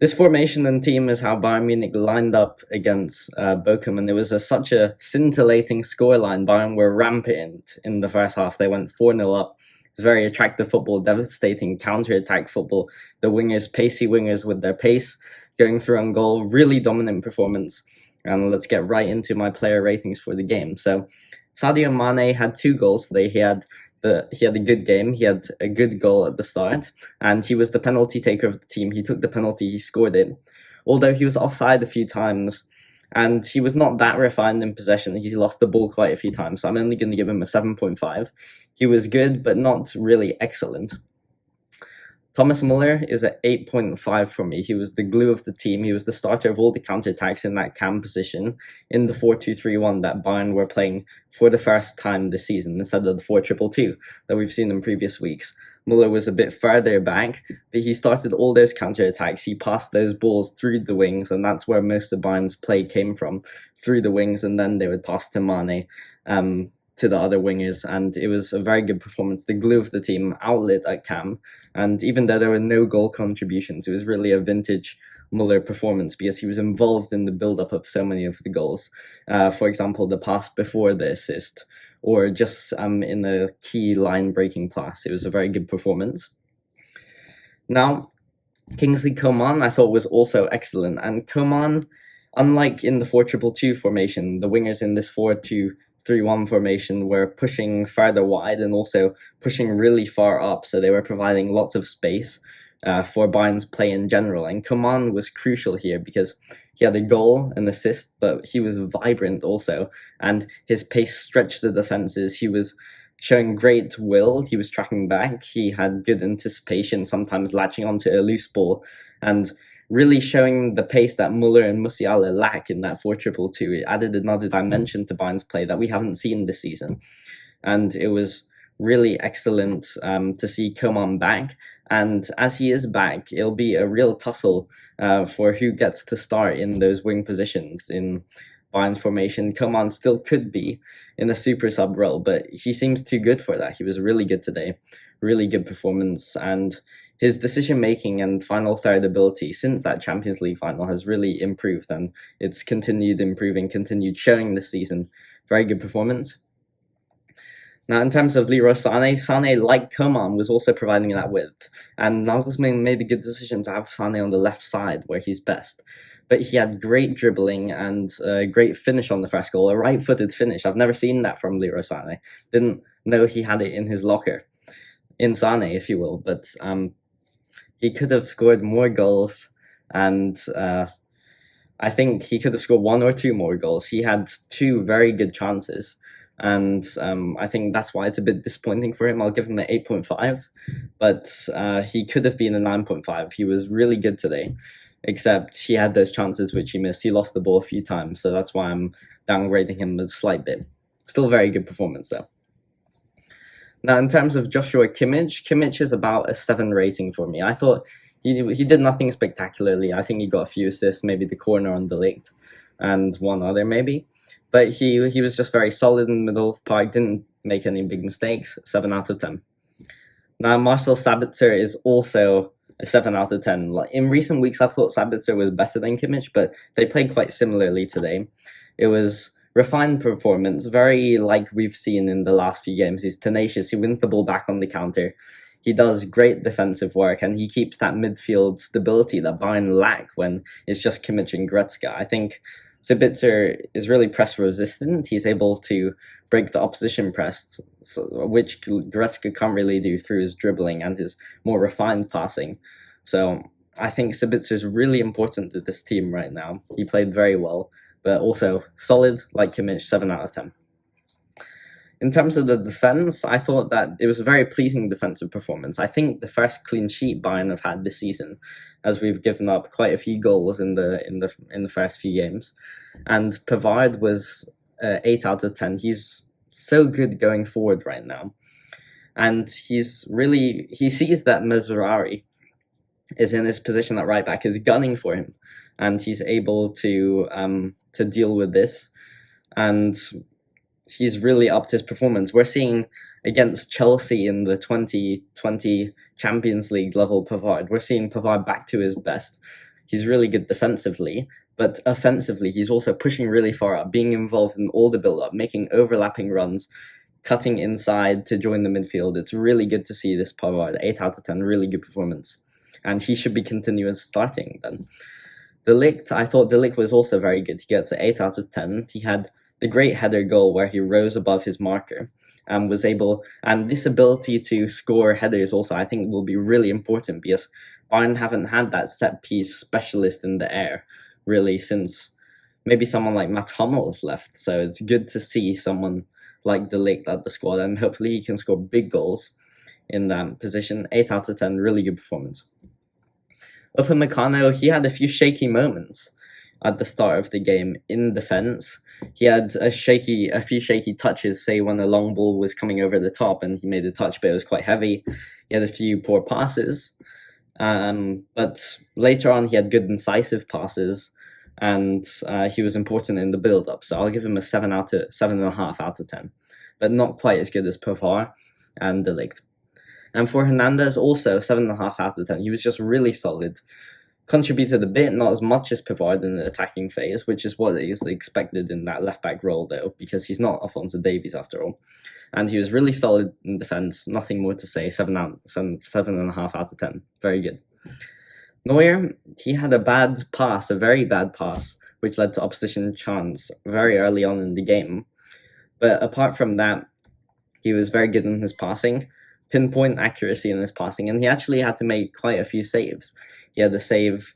This formation and team is how Bayern Munich lined up against Bochum, and it was such a scintillating scoreline. Bayern were rampant in the first half. They went 4-0 up. It was very attractive football, devastating counter-attack football. The wingers, pacey wingers with their pace, going through on goal, really dominant performance. And let's get right into my player ratings for the game. So Sadio Mane had 2 goals today. He had a good game. He had a good goal at the start, and he was the penalty taker of the team. He took the penalty, he scored it. Although he was offside a few times, and he was not that refined in possession. He lost the ball quite a few times, so I'm only going to give him a 7.5. He was good, but not really excellent. Thomas Muller is at 8.5 for me. He was the glue of the team. He was the starter of all the counterattacks in that cam position in the 4-2-3-1 that Bayern were playing for the first time this season instead of the 4-2-2 that we've seen in previous weeks. Muller was a bit further back, but he started all those counterattacks. He passed those balls through the wings, and that's where most of Bayern's play came from, through the wings, and then they would pass to Mane. To the other wingers, and it was a very good performance. The glue of the team, outlet at cam, and even though there were no goal contributions, it was really a vintage Muller performance because he was involved in the build-up of so many of the goals. For example, the pass before the assist, or just in a key line-breaking pass. It was a very good performance. Now, Kingsley Coman I thought was also excellent, and Coman, unlike in the 4-2-2 formation, the wingers in this 4-2-3-1 formation were pushing further wide and also pushing really far up, so they were providing lots of space for Bayern's play in general. And Coman was crucial here because he had a goal, an assist, but he was vibrant also, and his pace stretched the defenses. He was showing great will. He was tracking back. He had good anticipation, sometimes latching onto a loose ball, and really showing the pace that Muller and Musiala lack in that 4-2-2. It added another dimension to Bayern's play that we haven't seen this season. And it was really excellent to see Coman back. And as he is back, it'll be a real tussle for who gets to start in those wing positions in Bayern's formation. Coman still could be in a super sub role, but he seems too good for that. He was really good today. Really good performance, and his decision-making and final third ability since that Champions League final has really improved, and it's continued improving, continued showing this season. Very good performance. Now, in terms of Leroy Sane, like Coman, was also providing that width, and Nagelsmann made a good decision to have Sane on the left side where he's best. But he had great dribbling and a great finish on the first goal, a right-footed finish. I've never seen that from Leroy Sane. Didn't know he had it in his locker. In Sane, if you will, but he could have scored more goals, and I think he could have scored 1 or 2 more goals. He had 2 very good chances, and I think that's why it's a bit disappointing for him. I'll give him an 8.5, but he could have been a 9.5. He was really good today, except he had those chances which he missed. He lost the ball a few times, so that's why I'm downgrading him a slight bit. Still very good performance, though. Now, in terms of Joshua Kimmich is about a 7 rating for me. I thought he did nothing spectacularly. I think he got a few assists, maybe the corner on the Ligt, and one other maybe. But he was just very solid in the middle of the park, didn't make any big mistakes, 7 out of 10. Now, Marcel Sabitzer is also a 7 out of 10. Like, in recent weeks, I thought Sabitzer was better than Kimmich, but they played quite similarly today. It was refined performance, very like we've seen in the last few games. He's tenacious. He wins the ball back on the counter. He does great defensive work, and he keeps that midfield stability that Bayern lack when it's just Kimmich and Goretzka. I think Sabitzer is really press resistant. He's able to break the opposition press, which Goretzka can't really do through his dribbling and his more refined passing. So I think Sabitzer is really important to this team right now. He played very well, but also solid, like Kimmich, 7 out of 10. In terms of the defense, I thought that it was a very pleasing defensive performance. I think the first clean sheet Bayern have had this season, as we've given up quite a few goals in the first few games. And Pavard was 8 out of 10. He's so good going forward right now, and he sees that Mezrari is in his position at right back, is gunning for him, and he's able to deal with this, and he's really upped his performance. We're seeing against Chelsea in the 2020 Champions League level Pavard. We're seeing Pavard back to his best. he's really good defensively, but offensively, he's also pushing really far up, being involved in all the build-up, making overlapping runs, cutting inside to join the midfield. It's really good to see this Pavard. 8 out of 10, really good performance. And he should be continuous starting then. De Ligt, I thought De Ligt was also very good. He gets an 8 out of 10. He had the great header goal where he rose above his marker and was able, and this ability to score headers also I think will be really important, because Bayern haven't had that set piece specialist in the air really since maybe someone like Matt Hummels left. So it's good to see someone like De Ligt at the squad, and hopefully he can score big goals in that position. 8 out of 10, really good performance. Upamecano, he had a few shaky moments at the start of the game in defense. He had a few shaky touches, say when a long ball was coming over the top and he made a touch, but it was quite heavy. He had a few poor passes, but later on he had good incisive passes, and he was important in the build-up. So I'll give him a 7.5 out of 10, but not quite as good as Pavard and De Ligt. And for Hernandez, also 7.5 out of 10. He was just really solid. Contributed a bit, not as much as Pavard in the attacking phase, which is what is expected in that left-back role, though, because he's not Alphonso Davies after all. And he was really solid in defence. Nothing more to say. 7.5 out of 10. Very good. Neuer, he had a very bad pass, which led to opposition chance very early on in the game. But apart from that, he was very good in his passing, pinpoint accuracy in his passing, and he actually had to make quite a few saves. He had a save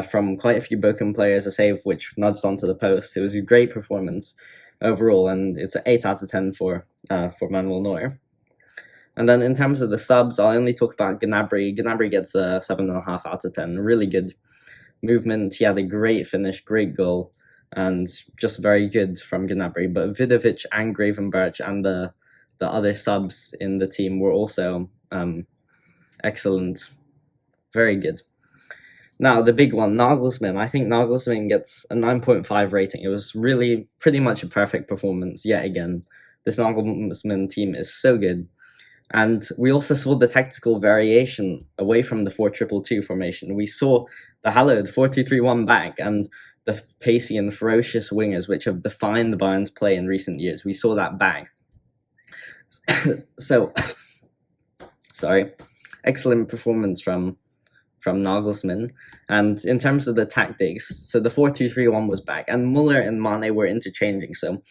from quite a few Bochum players, a save which nudged onto the post. It was a great performance overall, and it's an 8 out of 10 for Manuel Neuer. And then in terms of the subs, I'll only talk about Gnabry. Gnabry gets a 7.5 out of 10. Really good movement. He had a great finish, great goal, and just very good from Gnabry. But Vidovic and Gravenberch and the other subs in the team were also excellent. Very good. Now, the big one, Nagelsmann. I think Nagelsmann gets a 9.5 rating. It was really pretty much a perfect performance yet again. This Nagelsmann team is so good. And we also saw the tactical variation away from the 4-2-2 formation. We saw the hallowed 4-2-3-1 back and the pacey and ferocious wingers, which have defined Bayern's play in recent years. We saw that back. So, sorry, excellent performance from Nagelsmann. And in terms of the tactics, so the 4-2-3-1 was back, and Muller and Mane were interchanging. So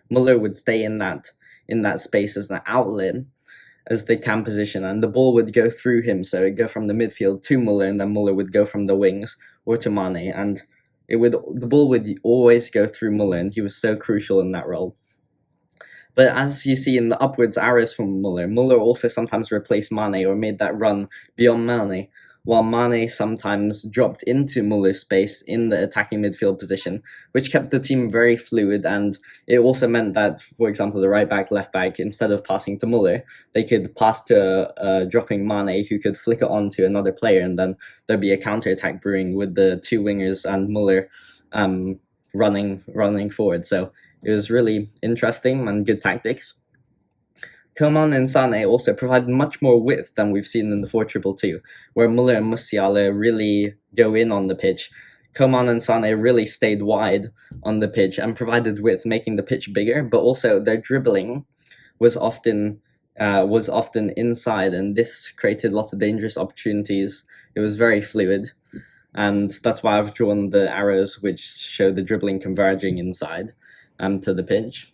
Muller would stay in that space as an outlet, as the cam position, and the ball would go through him. So it'd go from the midfield to Muller, and then Muller would go from the wings or to Mane, and the ball would always go through Muller, and he was so crucial in that role. But as you see in the upwards arrows from Muller also sometimes replaced Mane or made that run beyond Mane, while Mane sometimes dropped into Muller's space in the attacking midfield position, which kept the team very fluid. And it also meant that, for example, the right back, left back, instead of passing to Muller, they could pass to dropping Mane, who could flick it on to another player, and then there'd be a counter-attack brewing with the two wingers and Muller running forward. So it was really interesting and good tactics. Coman and Sane also provide much more width than we've seen in the 4-2-2, where Muller and Musiala really go in on the pitch. Coman and Sane really stayed wide on the pitch and provided width, making the pitch bigger, but also their dribbling was often inside, and this created lots of dangerous opportunities. It was very fluid, and that's why I've drawn the arrows which show the dribbling converging inside to the pitch.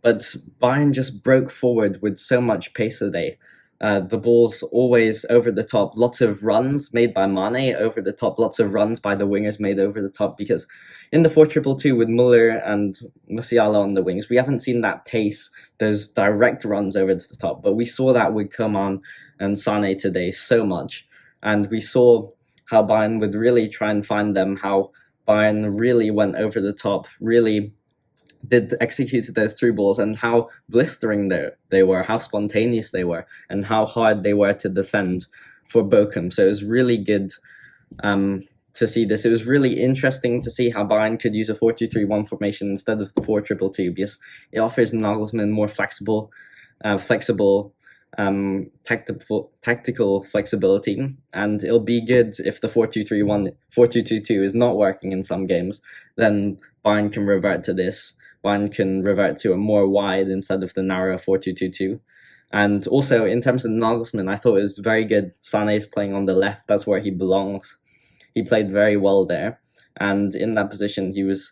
But Bayern just broke forward with so much pace today. The ball's always over the top. Lots of runs made by Mane over the top. Lots of runs by the wingers made over the top. Because in the 4-2-2 with Muller and Musiala on the wings, we haven't seen that pace, those direct runs over the top. But we saw that with Coman and Sane today so much. And we saw how Bayern would really try and find them, how Bayern really went over the top, really executed those through balls, and how blistering they were, how spontaneous they were, and how hard they were to defend for Bochum. So it was really good to see this. It was really interesting to see how Bayern could use a 4-2-3-1 formation instead of the 4-2-2, because it offers Nagelsmann more flexible tactical flexibility, and it'll be good if the 4-2-3-1, 4-2-2-2 is not working in some games. Then Bayern can revert to this. Bayern can revert to a more wide instead of the narrow 4-2-2-2. And also in terms of Nagelsmann, I thought it was very good. Sane is playing on the left; that's where he belongs. He played very well there, and in that position, he was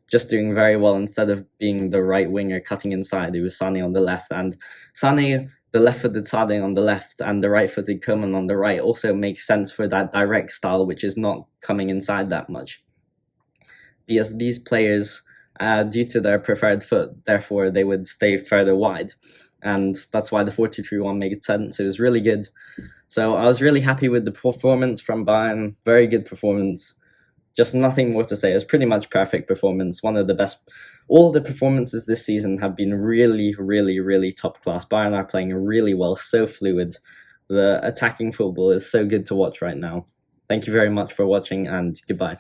just doing very well. Instead of being the right winger cutting inside, it was Sane on the left, and Sane, the left-footed Sane on the left and the right-footed Coman on the right, also makes sense for that direct style, which is not coming inside that much. Because these players, due to their preferred foot, therefore they would stay further wide, and that's why the 4-2-3-1 makes sense. It was really good. So I was really happy with the performance from Bayern. Very good performance. Just nothing more to say. It was pretty much perfect performance. One of the best. All the performances this season have been really, really, really top class. Bayern are playing really well, so fluid. The attacking football is so good to watch right now. Thank you very much for watching, and goodbye.